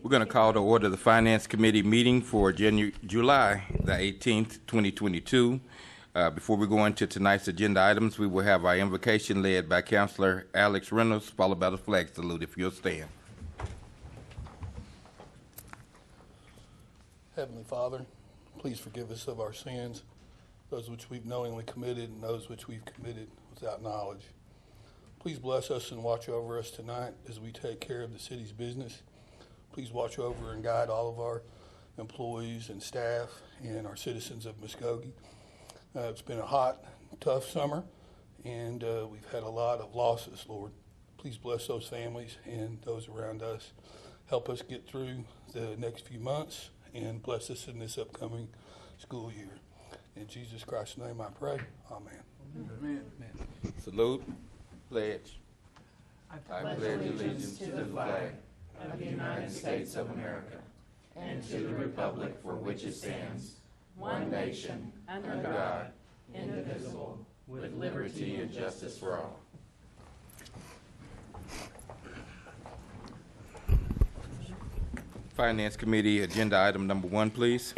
We're going to call to order the Finance Committee meeting for July the 18th, 2022. Before we go into tonight's agenda items, we will have our invocation led by Councilor Alex Reynolds, followed by the flag salute, if you'll stand. Heavenly Father, please forgive us of our sins, those which we've knowingly committed and those which we've committed without knowledge. Please bless us and watch over us tonight as we take care of the city's business. Please watch over and guide all of our employees and staff and our citizens of Muskogee. It's been a hot, tough summer, and we've had a lot of losses, Lord. Please bless those families and those around us. Help us get through the next few months and bless us in this upcoming school year. In Jesus Christ's name I pray. Amen. Amen. Salute. Pledge. I pledge allegiance to the flag of the United States of America and to the republic for which it stands, one nation, under God, indivisible, with liberty and justice for all. Finance Committee agenda item number 1, please.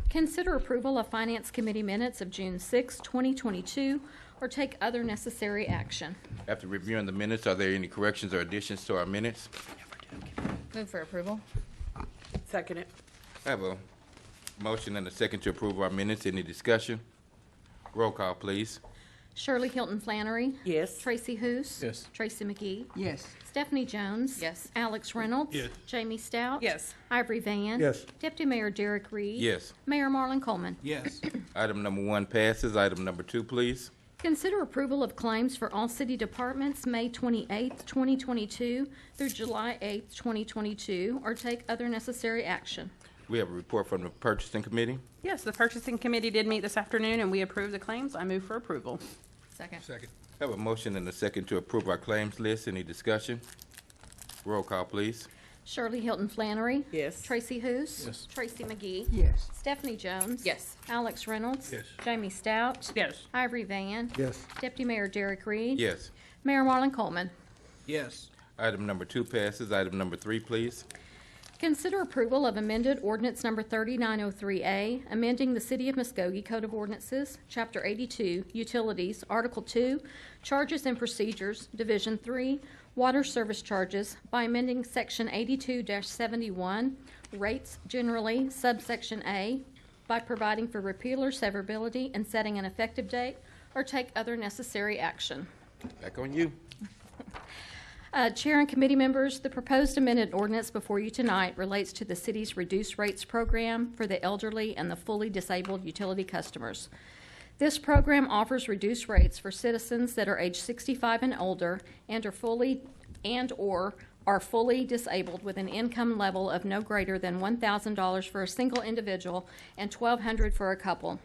Consider approval of Finance Committee minutes of June 6, 2022, or take other necessary action. After reviewing the minutes, are there any corrections or additions to our minutes? Move for approval. Second it. I have a motion and a second to approve our minutes. Any discussion? Roll call, please. Shirley Hilton Flannery. Yes. Tracy Hoos. Yes. Tracy McGee. Yes. Stephanie Jones. Yes. Alex Reynolds. Yes. Jamie Stout. Yes. Ivory Van. Yes. Deputy Mayor Derek Reed. Yes. Mayor Marlon Coleman. Yes. Item number 1 passes. Item number 2, please. Consider approval of claims for all city departments May 28, 2022 through July 8, 2022, or take other necessary action. We have a report from the Purchasing Committee. Yes, the Purchasing Committee did meet this afternoon, and we approved the claims. I move for approval. Second. I have a motion and a second to approve our claims list. Any discussion? Roll call, please. Shirley Hilton Flannery. Yes. Tracy Hoos. Yes. Tracy McGee. Yes. Stephanie Jones. Yes. Alex Reynolds. Yes. Jamie Stout. Yes. Ivory Van. Yes. Deputy Mayor Derek Reed. Yes. Mayor Marlon Coleman. Yes. Item number 2 passes. Item number 3, please. Consider approval of amended ordinance number 3903A, amending the City of Muskogee Code of Ordinances, Chapter 82, Utilities, Article 2, Charges and Procedures, Division 3, Water Service Charges, by amending Section 82-71, Rates Generally, Subsection A, by providing for repeal or severability and setting an effective date, or take other necessary action. Back on you. Chair and committee members, the proposed amended ordinance before you tonight relates to the city's reduced rates program for the elderly and the fully disabled utility customers. This program offers reduced rates for citizens that are age 65 and older and are fully disabled with an income level of no greater than $1,000 for a single individual and $1,200 for a couple.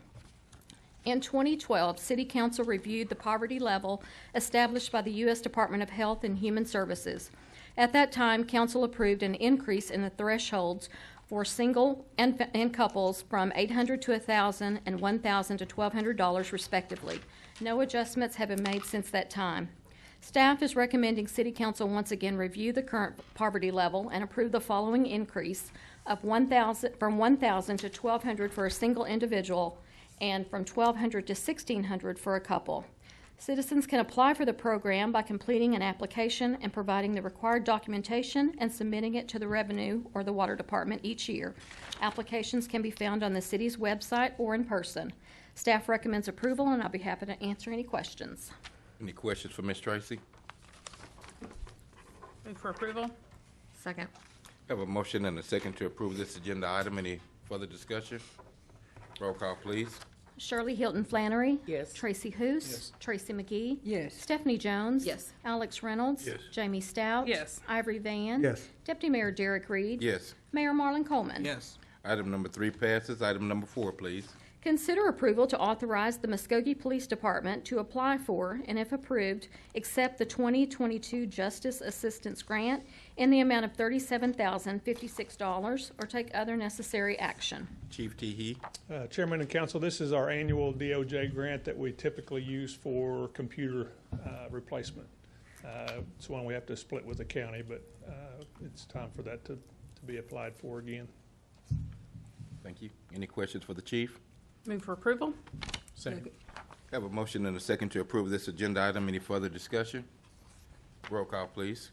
In 2012, City Council reviewed the poverty level established by the U.S. Department of Health and Human Services. At that time, Council approved an increase in the thresholds for single and couples from $800 to $1,000 and $1,000 to $1,200 respectively. No adjustments have been made since that time. Staff is recommending City Council once again review the current poverty level and approve the following increase of from $1,000 to $1,200 for a single individual and from $1,200 to $1,600 for a couple. Citizens can apply for the program by completing an application and providing the required documentation and submitting it to the Revenue or the Water Department each year. Applications can be found on the city's website or in person. Staff recommends approval, and I'll be happy to answer any questions. Any questions for Ms. Tracy? Move for approval. Second. I have a motion and a second to approve this agenda item. Any further discussion? Roll call, please. Shirley Hilton Flannery. Yes. Tracy Hoos. Yes. Tracy McGee. Yes. Stephanie Jones. Yes. Alex Reynolds. Yes. Jamie Stout. Yes. Ivory Van. Yes. Deputy Mayor Derek Reed. Yes. Mayor Marlon Coleman. Yes. Item number 3 passes. Item number 4, please. Consider approval to authorize the Muskogee Police Department to apply for, and if approved, accept the 2022 Justice Assistance Grant in the amount of $37,056 or take other necessary action. Chief Teehee. Chairman and Council, this is our annual DOJ grant that we typically use for computer replacement. It's one we have to split with the county, but it's time for that to be applied for again. Thank you. Any questions for the chief? Move for approval. Second. Have a motion and a second to approve this agenda item. Any further discussion? Roll call, please.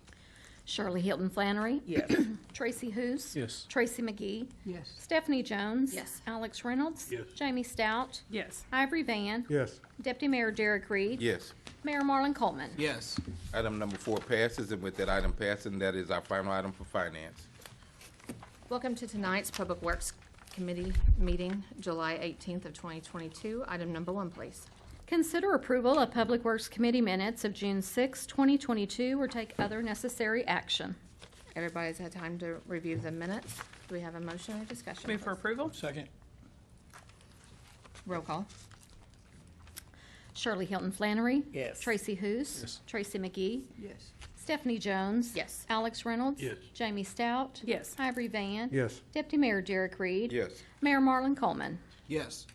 Shirley Hilton Flannery. Yes. Tracy Hous. Yes. Tracy McGee. Yes. Stephanie Jones. Yes. Alex Reynolds. Yes. Jamie Stout. Yes. Ivory Van. Yes. Deputy Mayor Derek Reed. Yes. Mayor Marlon Coleman. Yes. Item number 4 passes, and with that item passing, that is our final item for finance. Welcome to tonight's Public Works Committee meeting, July 18th of 2022. Item number 1, please. Consider approval of Public Works Committee minutes of June 6, 2022, or take other necessary action. Everybody's had time to review the minutes. Do we have a motion or discussion? Move for please? approval. Second. Roll call. Shirley Hilton Flannery. Yes. Tracy Hous. Yes. Tracy McGee. Yes. Stephanie Jones. Yes. Alex Reynolds. Yes. Jamie Stout. Yes. Ivory Van. Yes. Deputy Mayor Derek Reed. Yes. Mayor Marlon Coleman. Yes.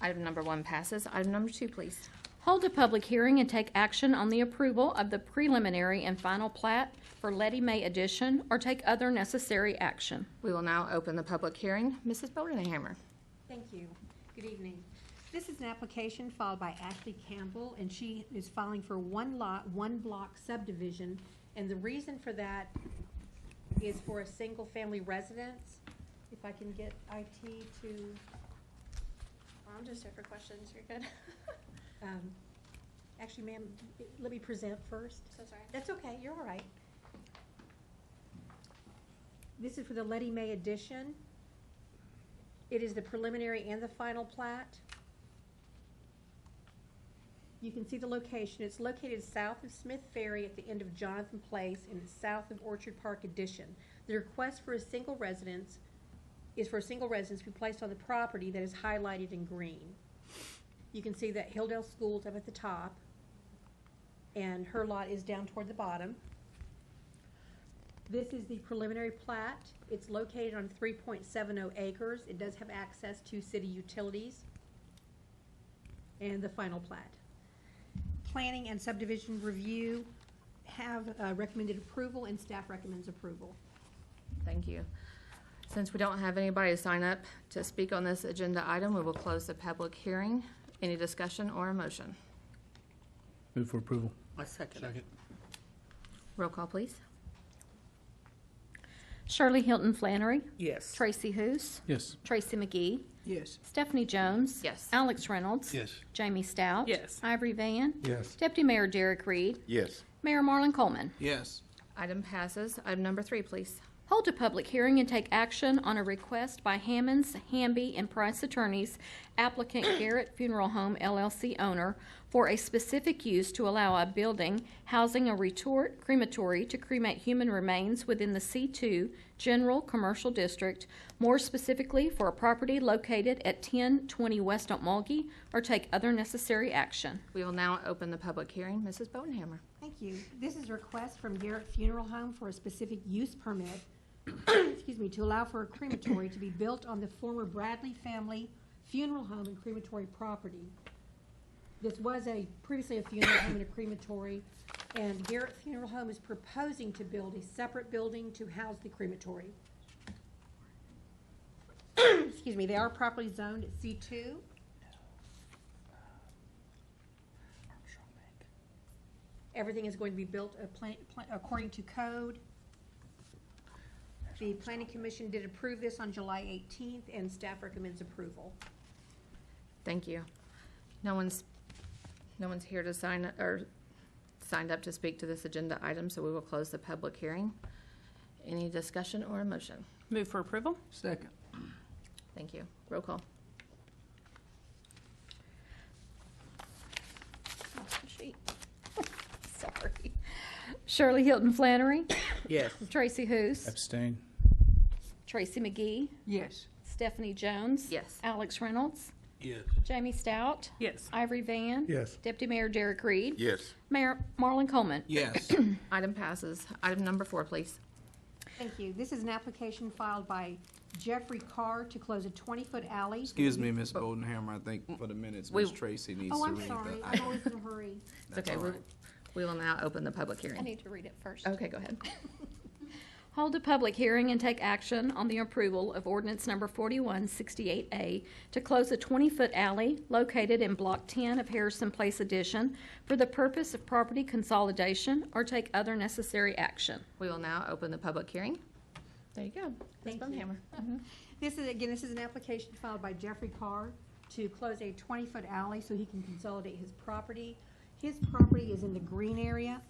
Item number 1 passes. Item number 2, please. Hold a public hearing and take action on the approval of the preliminary and final plat for Letty May Addition, or take other necessary action. We will now open the public hearing. Mrs. Bodenhammer. Thank you. Good evening. This is an application filed by Ashley Campbell, and she is filing for one lot, one block subdivision. And the reason for that is for a single-family residence. If I can get IT to, I'm just here for questions. You're good. actually, ma'am, let me present first. So sorry. That's okay, you're all right. This is for the Letty May addition. It is the preliminary and the final plat. You can see the location. It's located south of Smith Ferry at the end of Jonathan Place and it's south of Orchard Park Addition. The request for a single residence is for a single residence to be placed on the property that is highlighted in green. You can see that Hilldale School's up at the top and her lot is down toward the bottom. This is the preliminary plat. It's located on 3.70 acres. It does have access to city utilities. And the final plat. Planning and subdivision review have recommended approval and staff recommends approval. Thank you. Since we don't have anybody to sign up to speak on this agenda item, we will close the public hearing. Any discussion or a motion? Move for approval. I second it. Roll call, please. Shirley Hilton Flannery. Yes. Tracy Hous. Yes. Tracy McGee. Yes. Stephanie Jones. Yes. Alex Reynolds. Yes. Jamie Stout. Yes. Ivory Van. Yes. Deputy Mayor Derek Reed. Yes. Mayor Marlon Coleman. Yes. Item passes. Item number 3, please. Hold a public hearing and take action on a request by Hammonds, Hamby, and Price Attorneys, applicant Garrett Funeral Home LLC owner, for a specific use to allow a building housing a retort crematory to cremate human remains within the C2 General Commercial District, more specifically for a property located at 1020 West Okmulgee, or take other necessary action. We will now open the public hearing. Mrs. Bodenhammer. Thank you. This is a request from Garrett Funeral Home for a specific use permit, excuse me, to allow for a crematory to be built on the former Bradley family funeral home and crematory property. This was previously a funeral home and a crematory, and Garrett Funeral Home is proposing to build a separate building to house the crematory. Excuse me, they are properly zoned at C2. Everything is going to be built according to code. The Planning Commission did approve this on July 18th, and staff recommends approval. Thank you. No one's here to sign or signed up to speak to this agenda item, so we will close the public hearing. Any discussion or a motion? Move for approval. Second. Thank you. Roll call. Lost my sheet. Sorry. Shirley Hilton Flannery. Yes. Tracy Hous. Abstain. Tracy McGee. Yes. Stephanie Jones. Yes. Alex Reynolds. Yes. Jamie Stout. Yes. Ivory Van. Yes. Deputy Mayor Derek Reed. Yes. Mayor Marlon Coleman. Yes. Item passes. Item number 4, please. Thank you. This is an application filed by Jeffrey Carr to close a 20-foot alley. Excuse me, Ms. Boldenhammer, I think for the minutes, We- Ms. Tracy needs Oh, to I'm read sorry. the I'm always in a hurry. It's okay. We will now open the public I hearing. need to read it first. Okay, go ahead. Hold a public hearing and take action on the approval of ordinance number 4168A to close a 20-foot alley located in Block 10 of Harrison Place Addition for the purpose of property consolidation or take other necessary action. We will now open the public hearing. There you go. Ms. Thank you. Bumhammer. This is an application filed by Jeffrey Carr to close a 20-foot alley so he can consolidate his property. His property is in the green area.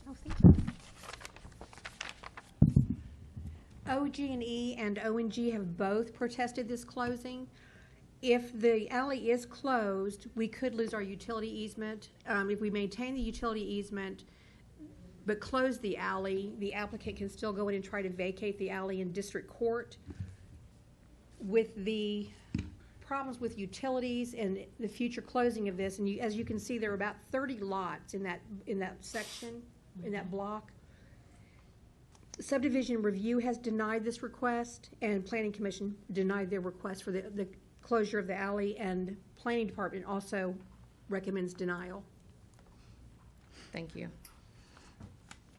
Oh, thank you. OG&E and ONG have both protested this closing. If the alley is closed, we could lose our utility easement. If we maintain the utility easement but close the alley, the applicant can still go in and try to vacate the alley in district court. With the problems with utilities and the future closing of this, and as you can see, there are about 30 lots in that section, in that block. Subdivision Review has denied this request, and Planning Commission denied their request for the closure of the alley, and Planning Department also recommends denial. Thank you.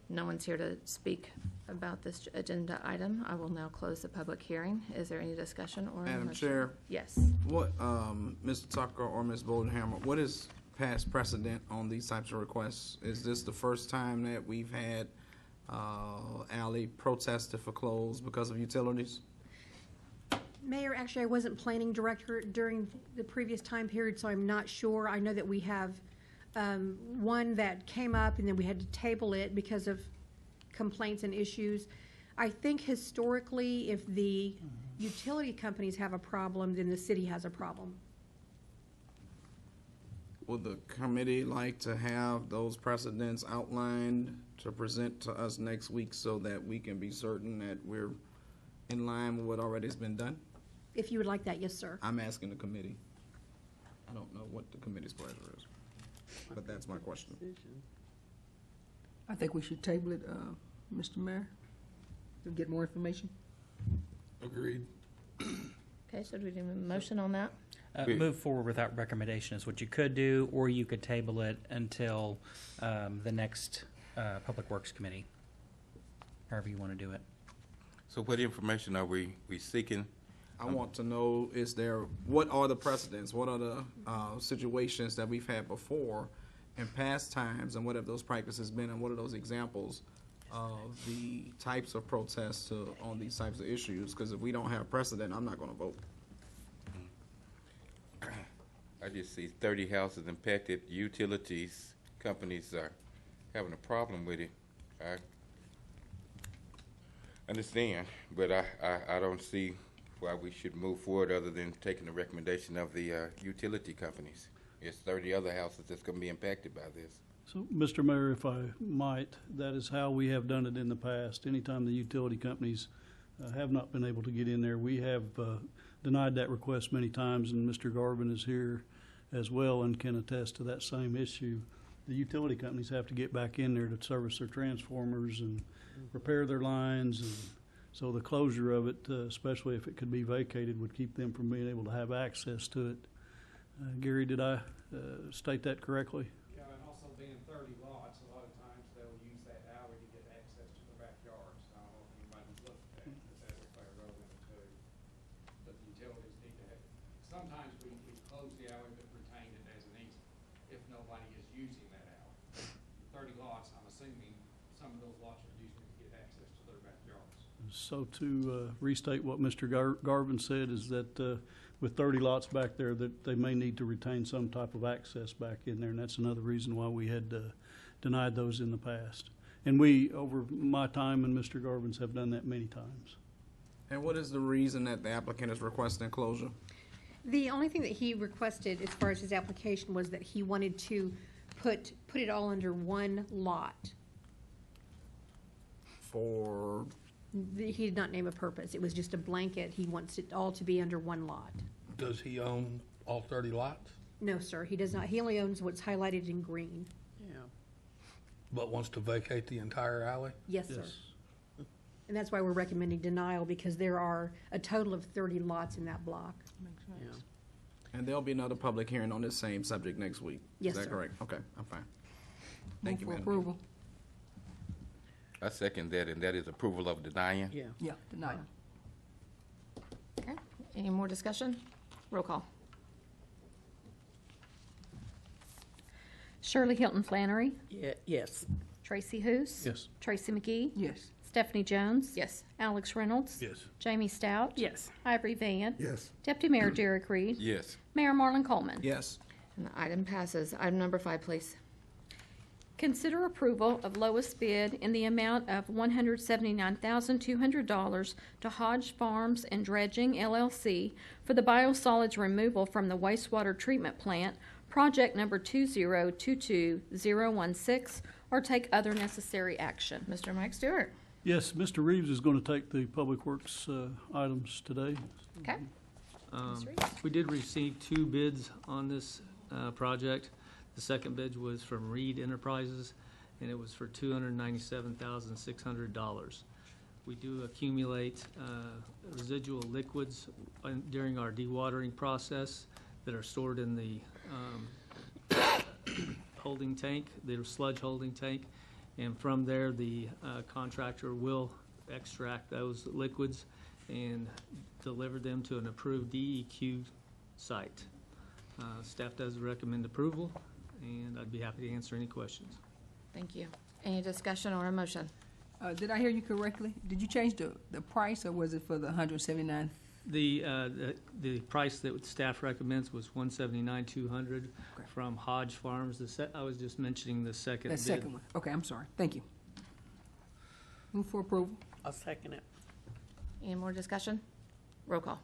No one's here to speak about this agenda item. I will now close the public hearing. Is there any discussion or a Madam motion? Chair. Yes. What, Mr. Tucker or Ms. Boldenhammer, what is past precedent on these types of requests? Is this the first time that we've had alley protested for close because of utilities? Mayor, actually, I wasn't planning director during the previous time period, so I'm not sure. I know that we have one that came up, and then we had to table it because of complaints and issues. I think historically, if the utility companies have a problem, then the city has a problem. Would the committee like to have those precedents outlined to present to us next week so that we can be certain that we're in line with what already has been done? If you would like that, yes, sir. I'm asking the committee. I don't know what the committee's pleasure is, but that's my question. I think we should table it, Mr. Mayor, to get more information. Agreed. Okay, so do we do a motion on that? Move forward without recommendation is what you could do, or you could table it until the next Public Works Committee, however you want to do it. So what information are we seeking? I want to know, what are the precedents? What are the situations that we've had before in past times, and what have those practices been, and what are those examples of the types of protests on these types of issues? Because if we don't have precedent, I'm not going to vote. I just see 30 houses impacted. Utilities companies are having a problem with it. I understand, but I don't see why we should move forward other than taking the recommendation of the utility companies. There's 30 other houses that's going to be impacted by this. So, Mr. Mayor, if I might, that is how we have done it in the past. Anytime the utility companies have not been able to get in there, we have denied that request many times, and Mr. Garvin is here as well and can attest to that same issue. The utility companies have to get back in there to service their transformers and repair their lines, and so the closure of it, especially if it could be vacated, would keep them from being able to have access to it. Gary, did I state that correctly? Yeah, and also being 30 lots, a lot of times they'll use that alley to get access to their backyards. I don't know if anybody's looked at that, but that's a clear road in too. But the utilities need to have, sometimes we close the alley but retain it as an easement if nobody is using that alley. 30 lots, I'm assuming some of those lots are using it to get access to their backyards. So to restate what Mr. Garvin said is that with 30 lots back there, that they may need to retain some type of access back in there, and that's another reason why we had denied those in the past. And we, over my time and Mr. Garvin's, have done that many times. And what is the reason that the applicant is requesting closure? The only thing that he requested as far as his application was that he wanted to put it all under one lot. For? He did not name a purpose. It was just a blanket. He wants it all to be under one lot. Does he own all 30 lots? No, sir, he does not. He only owns what's highlighted in green. Yeah. But wants to vacate the entire alley? Yes, sir. And that's why we're recommending denial, because there are a total of 30 lots in that block. Yeah. And there'll be another public hearing on this same subject next week. Yes, Is that sir. correct? Okay, I'm fine. Thank you, Move for Madam Chair. approval. I second that, and that is approval of denying. Yeah. Yeah, deny. Okay, any more discussion? Roll call. Shirley Hilton Flannery, Yes. Tracy Hous. Yes. Tracy McGee, Yes. Stephanie Jones. Yes. Alex Reynolds. Yes. Jamie Stout. Yes. Ivory Van. Yes. Deputy Mayor Derek Reed. Yes. Mayor Marlon Coleman. Yes. And the item passes. Item number 5, please. Consider approval of lowest bid in the amount of $179,200 to Hodge Farms and Dredging LLC for the biosolids removal from the wastewater treatment plant, project number 2022016, or take other necessary action. Mr. Mike Stewart. Yes, Mr. Reeves is going to take the Public Works items today. Okay. We did receive 2 bids on this project. The second bid was from Reed Enterprises, and it was for $297,600. We do accumulate residual liquids during our dewatering process that are stored in the holding tank, the sludge holding tank, and from there the contractor will extract those liquids and deliver them to an approved DEQ site. Staff does recommend approval, and I'd be happy to answer any questions. Thank you. Any discussion or a motion? Did I hear you correctly? Did you change the price, or was it for the 179? The price that staff recommends was $179,200 Okay. from Hodge Farms. I was just mentioning the second That bid. second one. Okay, I'm sorry. Thank you. Move for approval. I'll second it. Any more discussion? Roll call.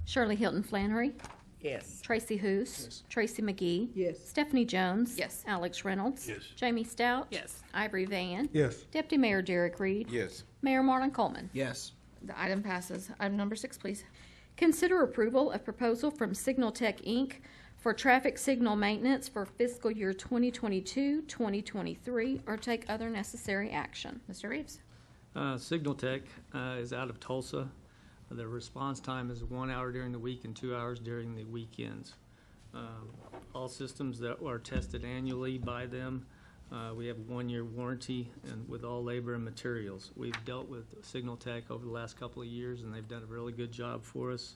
Shirley Hilton Flannery, Yes. Tracy Hous. Yes. Tracy McGee. Yes. Stephanie Jones. Yes. Alex Reynolds. Yes. Jamie Stout. Yes. Ivory Van. Yes. Deputy Mayor Derek Reed. Yes. Mayor Marlon Coleman. Yes. The item passes. Item number 6, please. Consider approval of proposal from Signal Tech, Inc. for traffic signal maintenance for fiscal year 2022-2023, or take other necessary action. Mr. Reeves. Signal Tech is out of Tulsa. The response time is 1 hour during the week and 2 hours during the weekends. All systems that are tested annually by them. We have a 1-year warranty and with all labor and materials. We've dealt with Signal Tech over the last couple of years, and they've done a really good job for us.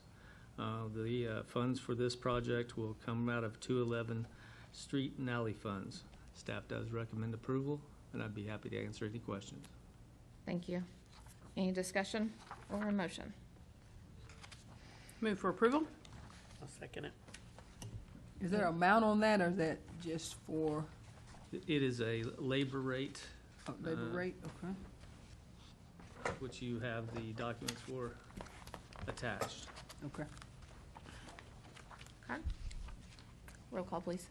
The funds for this project will come out of 211 street and alley funds. Staff does recommend approval, and I'd be happy to answer any questions. Thank you. Any discussion or a motion? Move for approval. I'll second it. Is there an amount on that, or is that just for It is a labor rate, labor rate? Okay. which you have the documents for attached. Okay. Okay. Roll call, please.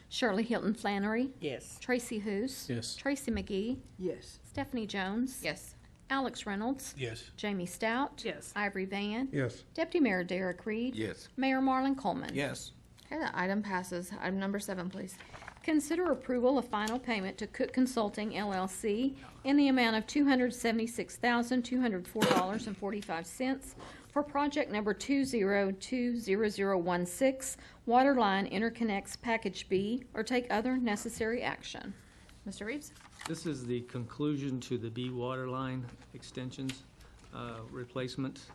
Shirley Hilton Flannery, Yes. Tracy Hous. Yes. Tracy McGee. Yes. Stephanie Jones. Yes. Alex Reynolds. Yes. Jamie Stout. Yes. Ivory Van. Yes. Deputy Mayor Derek Reed. Yes. Mayor Marlon Coleman. Yes. Okay, the item passes. Item number 7, please. Consider approval of final payment to Cook Consulting LLC in the amount of $276,204.45 for project number 2020016, Water Line Interconnects Package B, or take other necessary action. Mr. Reeves? This is the conclusion to the B water line extensions replacement.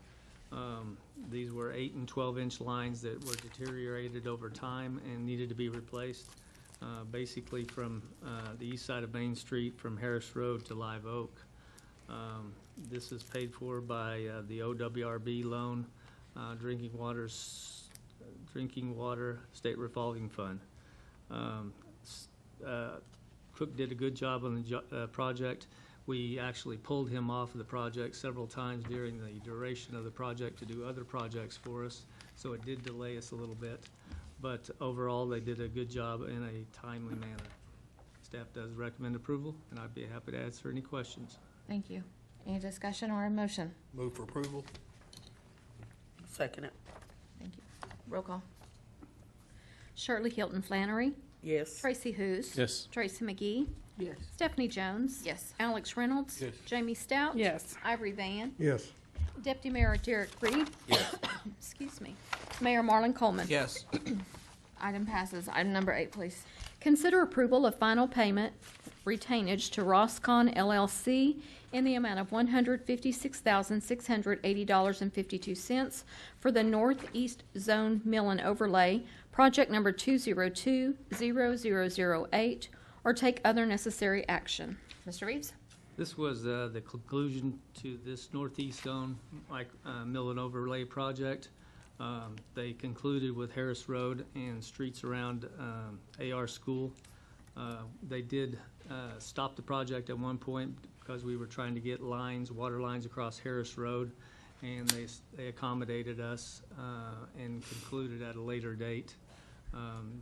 These were 8 and 12-inch lines that were deteriorated over time and needed to be replaced. Basically from the east side of Main Street from Harris Road to Live Oak. This is paid for by the OWRB loan, Drinking Water State Revolving Fund. Cook did a good job on the project. We actually pulled him off of the project several times during the duration of the project to do other projects for us, so it did delay us a little bit. But overall, they did a good job in a timely manner. Staff does recommend approval, and I'd be happy to answer any questions. Thank you. Any discussion or a motion? Move for approval. Second it. Thank you. Roll call. Shirley Hilton Flannery, Yes. Tracy Hous. Yes. Tracy McGee. Yes. Stephanie Jones. Yes. Alex Reynolds. Yes. Jamie Stout. Yes. Ivory Van. Yes. Deputy Mayor Derek Reed. Yes. Excuse me. Mayor Marlon Coleman. Yes. Item passes. Item number 8, please. Consider approval of final payment retainage to Roscon LLC in the amount of $156,680.52 for the Northeast Zone Mill and Overlay, project number 202-0008, or take other necessary action. Mr. Reeves? This was the conclusion to this Northeast Zone Mill and Overlay project. They concluded with Harris Road and streets around AR School. They did stop the project at one point because we were trying to get water lines across Harris Road, and they accommodated us and concluded at a later date.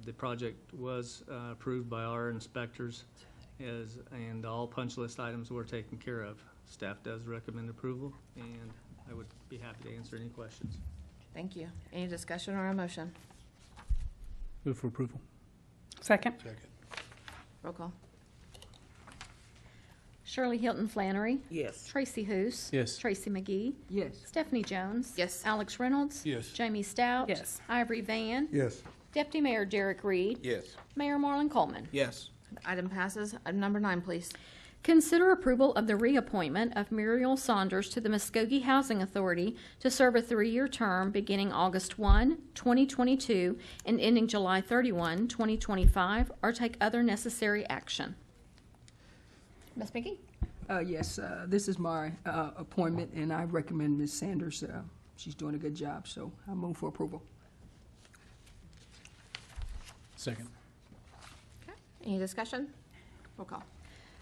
The project was approved by our inspectors, and all punch list items were taken care of. Staff does recommend approval, and I would be happy to answer any questions. Thank you. Any discussion or a motion? Move for approval. Second. Roll call. Shirley Hilton Flannery. Yes. Tracy Hoos. Yes. Tracy McGee. Yes. Stephanie Jones. Yes. Alex Reynolds. Yes. Jamie Stout. Yes. Ivory Van. Yes. Deputy Mayor Derek Reed. Yes. Mayor Marlon Coleman. Yes. The item passes. Item number 9, please. Consider approval of the reappointment of Muriel Saunders to the Muskogee Housing Authority to serve a 3-year term beginning August 1, 2022, and ending July 31, 2025, or take other necessary action. Ms. McGee? Yes, this is my appointment, and I recommend Ms. Sanders. She's doing a good job, so I move for approval. Second. Okay. Any discussion? Roll call.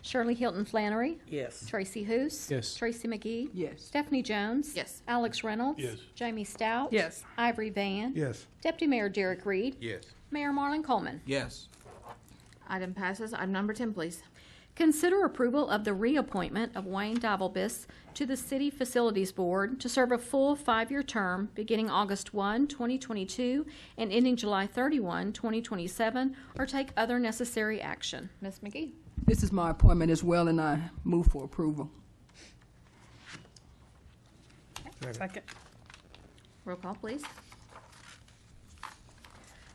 Shirley Hilton Flannery. Yes. Tracy Hoos. Yes. Tracy McGee. Yes. Stephanie Jones. Yes. Alex Reynolds. Yes. Jamie Stout. Yes. Ivory Van. Yes. Deputy Mayor Derek Reed. Yes. Mayor Marlon Coleman. Yes. Item passes. Item number 10, please. Consider approval of the reappointment of Wayne Divalbus to the City Facilities Board to serve a full 5-year term beginning August 1, 2022, and ending July 31, 2027, or take other necessary action. Ms. McGee? This is my appointment as well, and I move for approval. Second. Roll call, please.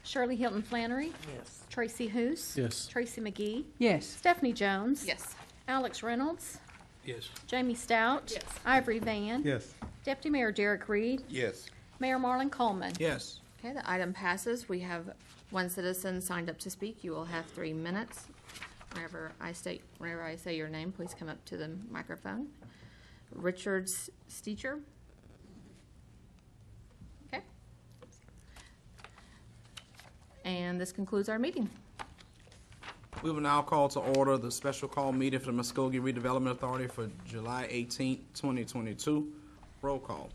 Shirley Hilton Flannery. Yes. Tracy Hoos. Yes. Tracy McGee. Yes. Stephanie Jones. Yes. Alex Reynolds. Yes. Jamie Stout. Yes. Ivory Van. Yes. Deputy Mayor Derek Reed. Yes. Mayor Marlon Coleman. Yes. Okay, the item passes. We have one citizen signed up to speak. You will have 3 minutes. Whenever I say your name, please come up to the microphone. Richard Steecher. Okay. And this concludes our meeting. We will now call to order the special call meeting for the Muskogee Redevelopment Authority for July 18, 2022. Roll call.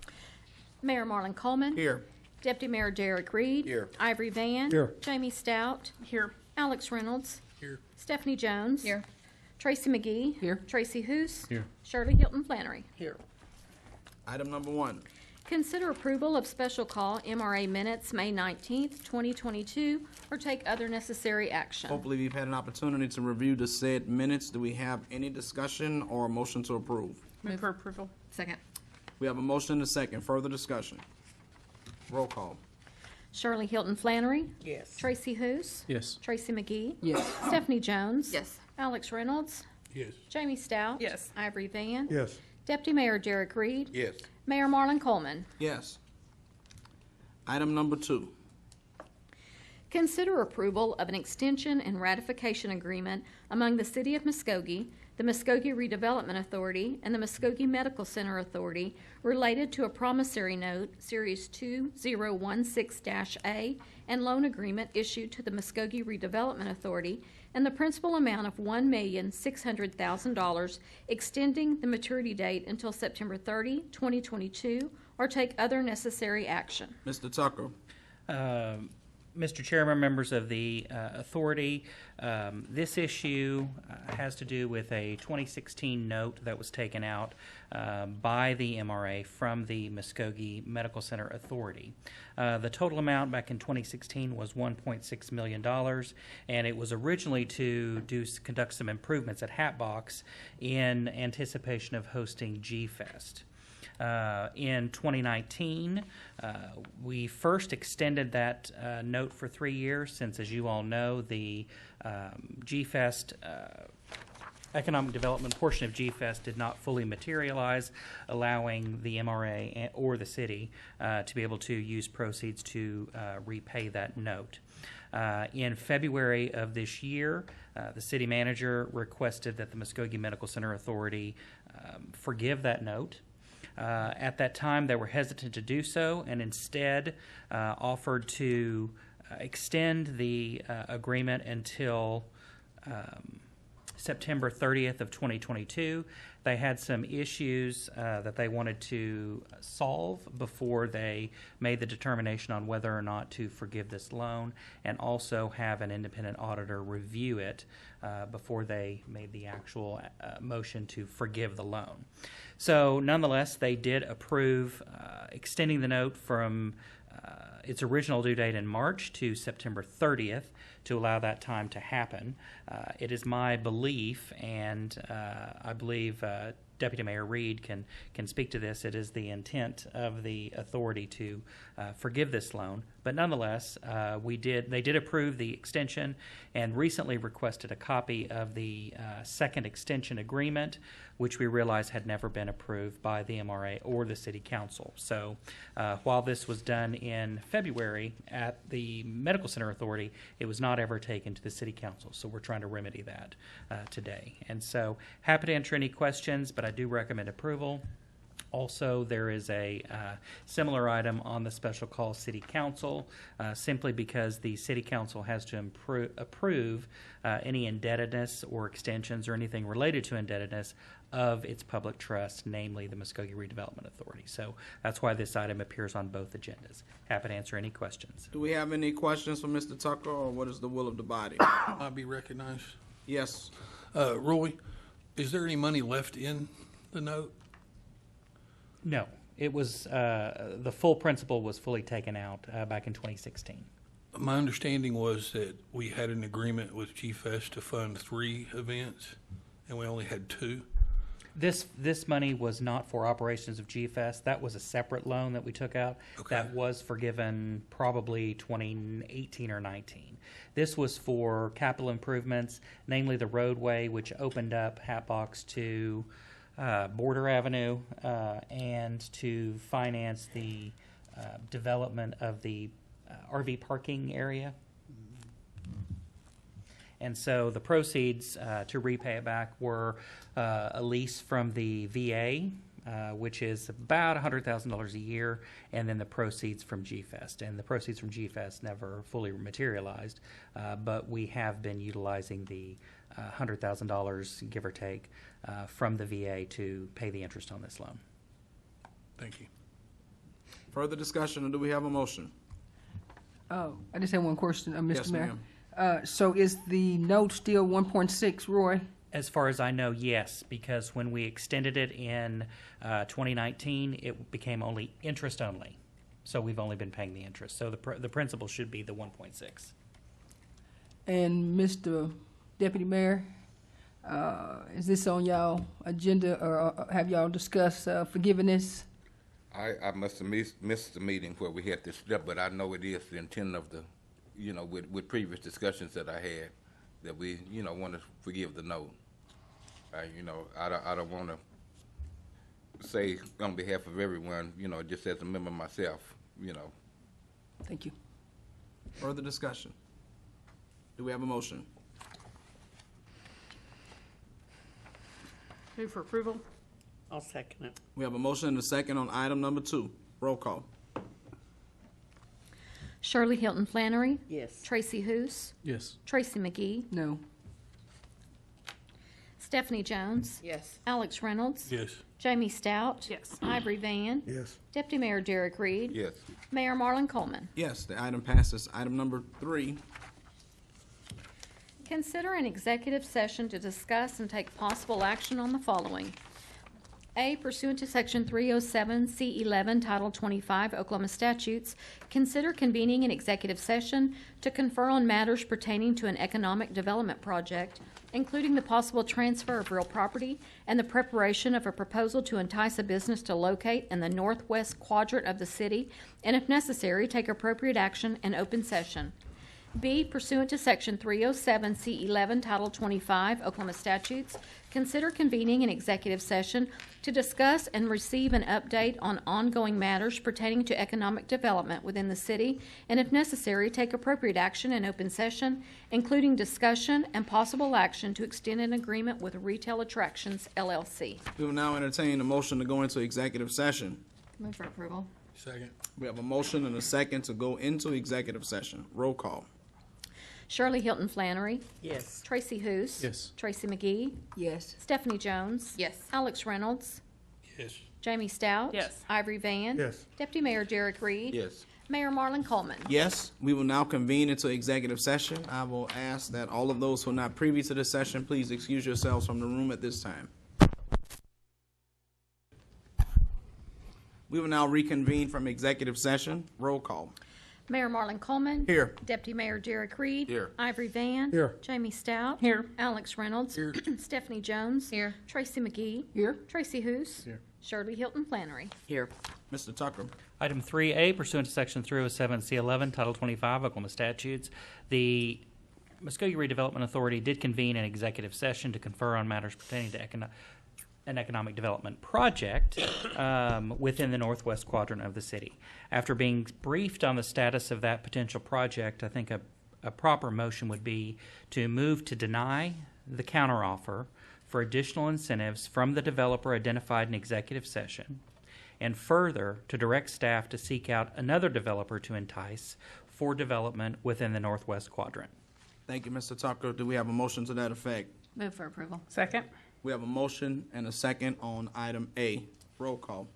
Mayor Marlon Coleman. Here. Deputy Mayor Derek Reed. Here. Ivory Van. Here. Jamie Stout. Here. Alex Reynolds. Here. Stephanie Jones. Here. Tracy McGee. Here. Tracy Hoos. Here. Shirley Hilton Flannery. Here. Item number 1. Consider approval of special call MRA minutes May 19th, 2022, or take other necessary action. Hopefully you've had an opportunity to review the said minutes. Do we have any discussion or a motion to approve? Move for approval. Second. We have a motion and a second. Further discussion. Roll call. Shirley Hilton Flannery. Yes. Tracy Hoos. Yes. Tracy McGee. Yes. Stephanie Jones. Yes. Alex Reynolds. Yes. Jamie Stout. Yes. Ivory Van. Yes. Deputy Mayor Derek Reed. Yes. Mayor Marlon Coleman. Yes. Item number 2. Consider approval of an extension and ratification agreement among the City of Muskogee, the Muskogee Redevelopment Authority, and the Muskogee Medical Center Authority related to a promissory note, Series 2016-A, and loan agreement issued to the Muskogee Redevelopment Authority, and the principal amount of $1,600,000, extending the maturity date until September 30, 2022, or take other necessary action. Mr. Tucker. Mr. Chairman, members of the authority, this issue has to do with a 2016 note that was taken out by the MRA from the Muskogee Medical Center Authority. The total amount back in 2016 was $1.6 million, and it was originally to conduct some improvements at Hatbox in anticipation of hosting G-Fest. In 2019, we first extended that note for 3 years since, as you all know, the GFest economic development portion of GFest did not fully materialize, allowing the MRA or the city to be able to use proceeds to repay that note. In February of this year, the city manager requested that the Muskogee Medical Center Authority forgive that note. At that time, they were hesitant to do so and instead offered to extend the agreement until September 30th of 2022. They had some issues that they wanted to solve before they made the determination on whether or not to forgive this loan, and also have an independent auditor review it before they made the actual motion to forgive the loan. So nonetheless, they did approve extending the note from its original due date in March to September 30th to allow that time to happen. It is my belief, and I believe Deputy Mayor Reed can speak to this, it is the intent of the authority to forgive this loan. But nonetheless, they did approve the extension and recently requested a copy of the second extension agreement, which we realized had never been approved by the MRA or the City Council. So while this was done in February at the Medical Center Authority, it was not ever taken to the City Council. So we're trying to remedy that today. And so happy to answer any questions, but I do recommend approval. Also, there is a similar item on the special call City Council, simply because the City Council has to approve any indebtedness or extensions or anything related to indebtedness of its public trust, namely the Muskogee Redevelopment Authority. So that's why this item appears on both agendas. Happy to answer any questions. Do we have any questions for Mr. Tucker, or what is the will of the body? I'll be recognized. Yes. Roy, is there any money left in the note? No. It was, the full principal was fully taken out back in 2016. My understanding was that we had an agreement with GFest to fund 3 events, and we only had 2. This money was not for operations of GFest. That was a separate loan that we took out. Okay. That was forgiven probably 2018 or 19. This was for capital improvements, namely the roadway, which opened up Hatbox to Border Avenue and to finance the development of the RV parking area. And so the proceeds to repay it back were a lease from the VA, which is about $100,000 a year, and then the proceeds from GFest. And the proceeds from GFest never fully materialized, but we have been utilizing the $100,000, give or take, from the VA to pay the interest on this loan. Thank you. Further discussion, or do we have a motion? Oh, I just have one question, Mr. Yes, Mayor. ma'am. So is the note still 1.6, Roy? As far as I know, yes, because when we extended it in 2019, it became only interest only. So we've only been paying the interest. So the principal should be the 1.6. And Mr. Deputy Mayor, is this on y'all agenda, or have y'all discussed forgiveness? I must have missed the meeting where we had this step, but I know it is the intent of the, with previous discussions that I had, that we, want to forgive the note. I don't want to say on behalf of everyone, just as a member myself, Thank you. Further discussion? Do we have a motion? Move for approval. I'll second it. We have a motion and a second on item number 2. Roll call. Shirley Hilton Flannery. Yes. Tracy Hoos. Yes. Tracy McGee. No. Stephanie Jones. Yes. Alex Reynolds. Yes. Jamie Stout. Yes. Ivory Van. Yes. Deputy Mayor Derek Reed. Yes. Mayor Marlon Coleman. Yes, the item passes. Item number 3. Consider an executive session to discuss and take possible action on the following. A, pursuant to Section 307 C11, Title 25 Oklahoma statutes, consider convening an executive session to confer on matters pertaining to an economic development project including the possible transfer of real property and the preparation of a proposal to entice a business to locate in the northwest quadrant of the city, and if necessary, take appropriate action in open session. B, pursuant to Section 307C11, Title 25, Oklahoma statutes, consider convening an executive session to discuss and receive an update on ongoing matters pertaining to economic development within the city, and if necessary, take appropriate action in open session, including discussion and possible action to extend an agreement with Retail Attractions, LLC. We will now entertain a motion to go into executive session. Move for approval. Second. We have a motion and a second to go into executive session. Roll call. Shirley Hilton Flannery. Yes. Tracy Hoos. Yes. Tracy McGee. Yes. Stephanie Jones. Yes. Alex Reynolds. Yes. Jamie Stout. Yes. Ivory Van. Yes. Deputy Mayor Derek Reed. Yes. Mayor Marlon Coleman. Yes, we will now convene into executive session. I will ask that all of those who are not privy to this session, please excuse yourselves from the room at this time. We will now reconvene from executive session. Roll call. Mayor Marlon Coleman. Here. Deputy Mayor Derek Reed. Here. Ivory Van. Here. Jamie Stout. Here. Alex Reynolds. Here. Stephanie Jones. Here. Tracy McGee. Here. Tracy Hoos. Here. Shirley Hilton Flannery. Here. Mr. Tucker. Item 3A, pursuant to Section 307C11, Title 25, Oklahoma statutes, the Muskogee Redevelopment Authority did convene an executive session to confer on matters pertaining to an economic development project within the northwest quadrant of the city. After being briefed on the status of that potential project, I think a proper motion would be to move to deny the counteroffer for additional incentives from the developer identified in executive session, and further to direct staff to seek out another developer to entice for development within the northwest quadrant. Thank you, Mr. Tucker. Do we have a motion to that effect? Move for approval. Second. We have a motion and a second on item A. Roll call.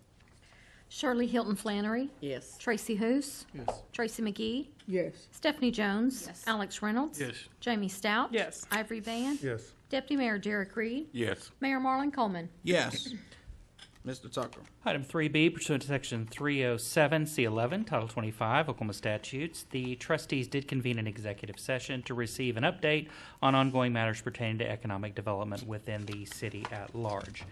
Shirley Hilton Flannery. Yes. Tracy Hoos. Yes. Tracy McGee. Yes. Stephanie Jones. Yes. Alex Reynolds. Yes. Jamie Stout. Yes. Ivory Van. Yes. Deputy Mayor Derek Reed. Yes. Mayor Marlon Coleman. Yes. Mr. Tucker. Item 3B, pursuant to Section 307C11, Title 25, Oklahoma statutes, the trustees did convene an executive session to receive an update on ongoing matters pertaining to economic development within the city at large.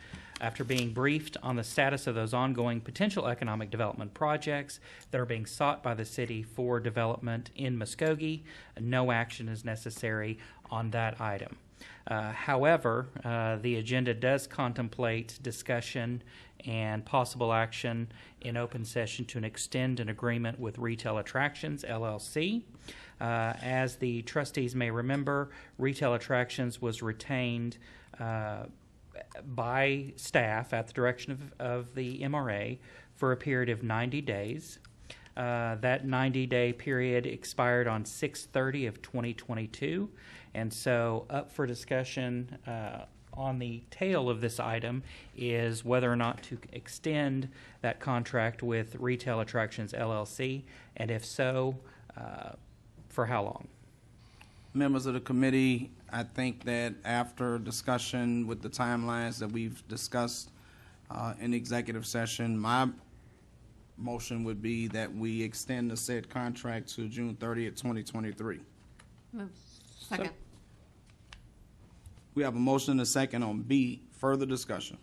After being briefed on the status of those ongoing potential economic development projects that are being sought by the city for development in Muskogee, no action is necessary on that item. However, the agenda does contemplate discussion and possible action in open session to extend an agreement with Retail Attractions, LLC. As the trustees may remember, Retail Attractions was retained by staff at the direction of the MRA for a period of 90 days. That 90-day period expired on 6/30 of 2022, and so up for discussion on the tail of this item is whether or not to extend that contract with Retail Attractions LLC, and if so, for how long? Members of the committee, I think that after discussion with the timelines that we've discussed in executive session, my motion would be that we extend the said contract to June 30th, 2023. Move. Second. We have a motion and a second on B. Further discussion.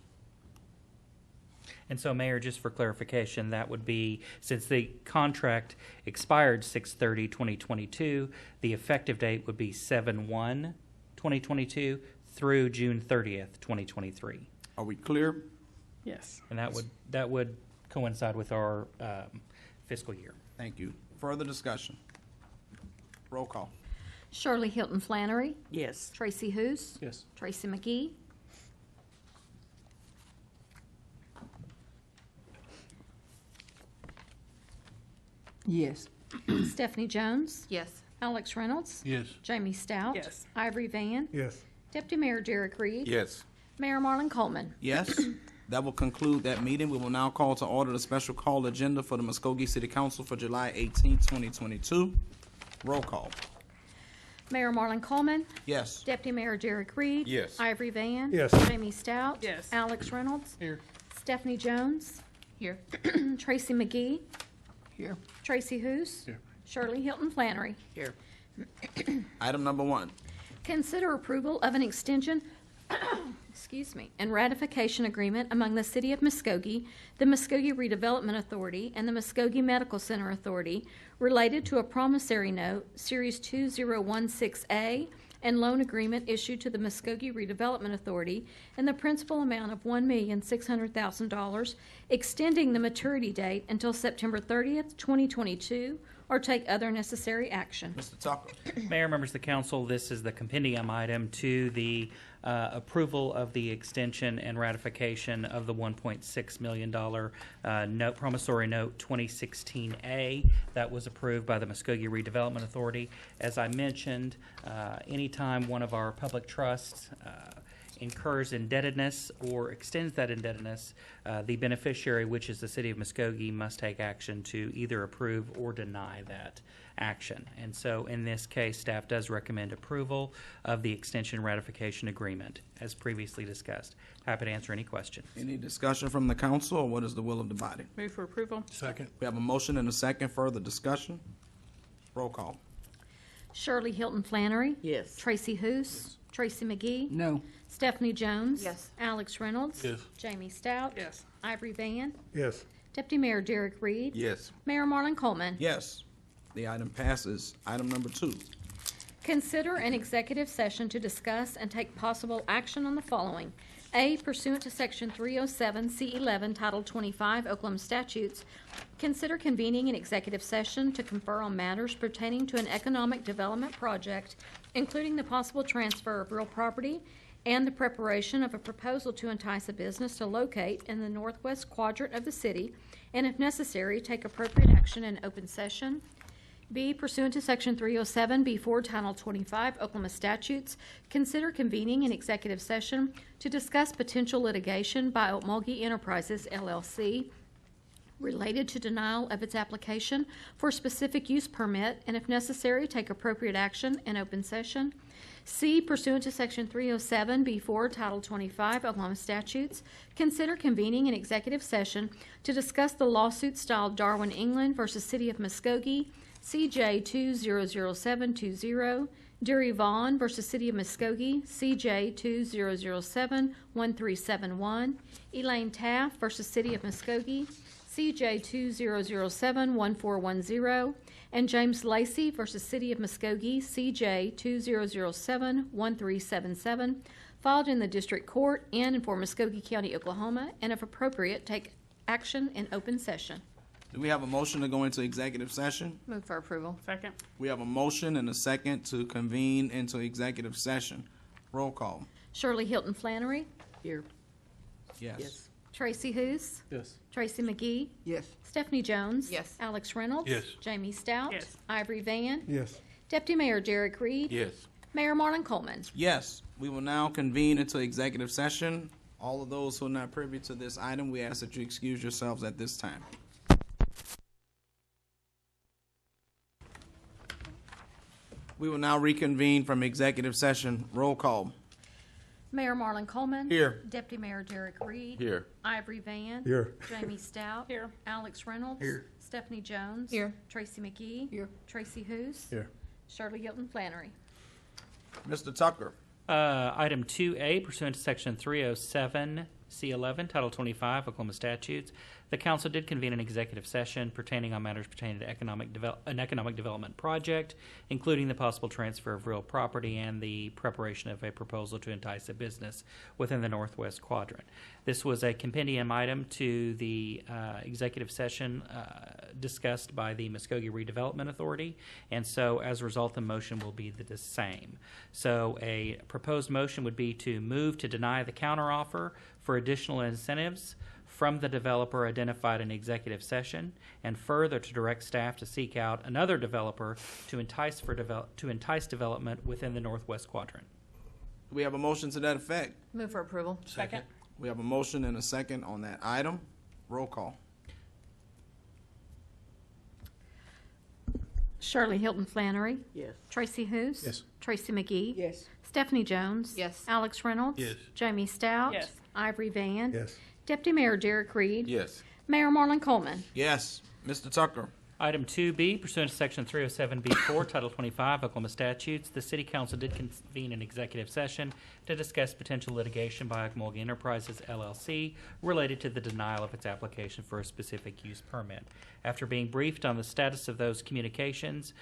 And so, Mayor, just for clarification, that would be, since the contract expired 6/30/2022, the effective date would be 7/1/2022 through June 30th, 2023. Are we clear? Yes. And that would coincide with our fiscal year. Thank you. Further discussion. Roll call. Shirley Hilton Flannery. Yes. Tracy Hoos. Yes. Tracy McGee. Yes. Stephanie Jones. Yes. Alex Reynolds. Yes. Jamie Stout. Yes. Ivory Van. Yes. Deputy Mayor Derek Reed. Yes. Mayor Marlon Coleman. Yes. That will conclude that meeting. We will now call to order the special call agenda for the Muskogee City Council for July 18, 2022. Roll call. Mayor Marlon Coleman. Yes. Deputy Mayor Derek Reed. Yes. Ivory Van. Yes. Jamie Stout. Yes. Alex Reynolds. Here. Stephanie Jones. Here. Tracy McGee. Here. Tracy Hoos. Here. Shirley Hilton Flannery. Here. Item number 1. Consider approval of an extension and ratification agreement among the City of Muskogee, the Muskogee Redevelopment Authority, and the Muskogee Medical Center Authority related to a promissory note, Series 2016A, and loan agreement issued to the Muskogee Redevelopment Authority in the principal amount of $1,600,000, extending the maturity date until September 30th, 2022, or take other necessary action. Mr. Tucker. Mayor, members of the council, this is the compendium item to the approval of the extension and ratification of the $1.6 million note, promissory note 2016A that was approved by the Muskogee Redevelopment Authority. As I mentioned, anytime one of our public trusts incurs indebtedness or extends that indebtedness, the beneficiary, which is the City of Muskogee, must take action to either approve or deny that action. And so in this case, staff does recommend approval of the extension ratification agreement as previously discussed. Happy to answer any questions. Any discussion from the council, or what is the will of the body? Move for approval. Second. We have a motion and a second. Further discussion? Roll call. Shirley Hilton Flannery. Yes. Tracy Hoos. Tracy McGee. No. Stephanie Jones. Yes. Alex Reynolds. Yes. Jamie Stout. Yes. Ivory Van. Yes. Deputy Mayor Derek Reed. Yes. Mayor Marlon Coleman. Yes. The item passes. Item number 2. Consider an executive session to discuss and take possible action on the following. A, pursuant to Section 307 C11, Title 25 Oklahoma statutes, consider convening an executive session to confer on matters pertaining to an economic development project, including the possible transfer of real property and the preparation of a proposal to entice a business to locate in the northwest quadrant of the city, and if necessary, take appropriate action in open session. B, pursuant to Section 307B4, Title 25 Oklahoma statutes, consider convening an executive session to discuss potential litigation by Okmulgee Enterprises, LLC, related to denial of its application for a specific use permit, and if necessary, take appropriate action in open session. C, pursuant to Section 307B4, Title 25 Oklahoma statutes, consider convening an executive session to discuss the lawsuit styled Darwin, England versus City of Muskogee, CJ 200720, Derry Vaughn versus City of Muskogee, CJ 20071371, Elaine Taft versus City of Muskogee, CJ 20071410, and James Lacey versus City of Muskogee, CJ 20071377, filed in the District Court and for Muskogee County, Oklahoma, and if appropriate, take action in open session. Do we have a motion to go into executive session? Move for approval. Second. We have a motion and a second to convene into executive session. Roll call. Shirley Hilton Flannery. Here. Yes. Tracy Hoos. Yes. Tracy McGee. Yes. Stephanie Jones. Yes. Alex Reynolds. Yes. Jamie Stout. Yes. Ivory Van. Yes. Deputy Mayor Derek Reed. Yes. Mayor Marlon Coleman. Yes. We will now convene into executive session. All of those who are not privy to this item, we ask that you excuse yourselves at this time. We will now reconvene from executive session. Roll call. Mayor Marlon Coleman. Here. Deputy Mayor Derek Reed. Here. Ivory Van. Here. Jamie Stout. Here. Alex Reynolds. Here. Stephanie Jones. Here. Tracy McGee. Here. Tracy Hoos. Here. Shirley Hilton Flannery. Mr. Tucker. Item 2A, pursuant to Section 307 C11, Title 25 Oklahoma statutes, the council did convene an executive session pertaining on matters pertaining to an economic development project, including the possible transfer of real property and the preparation of a proposal to entice a business within the northwest quadrant. This was a compendium item to the executive session discussed by the Muskogee Redevelopment Authority, and so as a result, the motion will be the same. So a proposed motion would be to move to deny the counteroffer for additional incentives from the developer identified in executive session, and further to direct staff to seek out another developer to entice development within the northwest quadrant. Do we have a motion to that effect? Move for approval. Second. We have a motion and a second on that item. Roll call. Shirley Hilton Flannery. Yes. Tracy Hoos. Yes. Tracy McGee. Yes. Stephanie Jones. Yes. Alex Reynolds. Yes. Jamie Stout. Yes. Ivory Van. Yes. Deputy Mayor Derek Reed. Yes. Mayor Marlon Coleman. Yes. Mr. Tucker. Item 2B, pursuant to Section 307B4, Title 25 Oklahoma statutes, the City Council did convene an executive session to discuss potential litigation by Muskogee Enterprises, LLC, related to the denial of its application for a specific use permit. After being briefed on the status of those communications,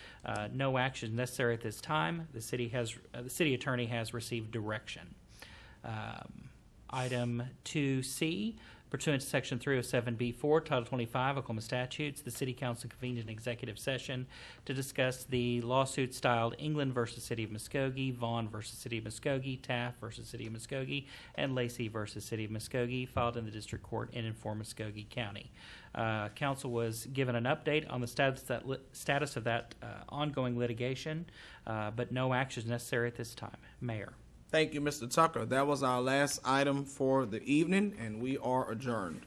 no action is necessary at this time. The city attorney has received direction. Item 2C, pursuant to Section 307B4, Title 25 Oklahoma statutes, the City Council convened an executive session to discuss the lawsuit styled England versus City of Muskogee, Vaughn versus City of Muskogee, Taft versus City of Muskogee, and Lacey versus City of Muskogee, filed in the District Court in and for Muskogee County. Council was given an update on the status of that ongoing litigation, but no action is necessary at this time. Mayor. Thank you, Mr. Tucker. That was our last item for the evening, and we are adjourned.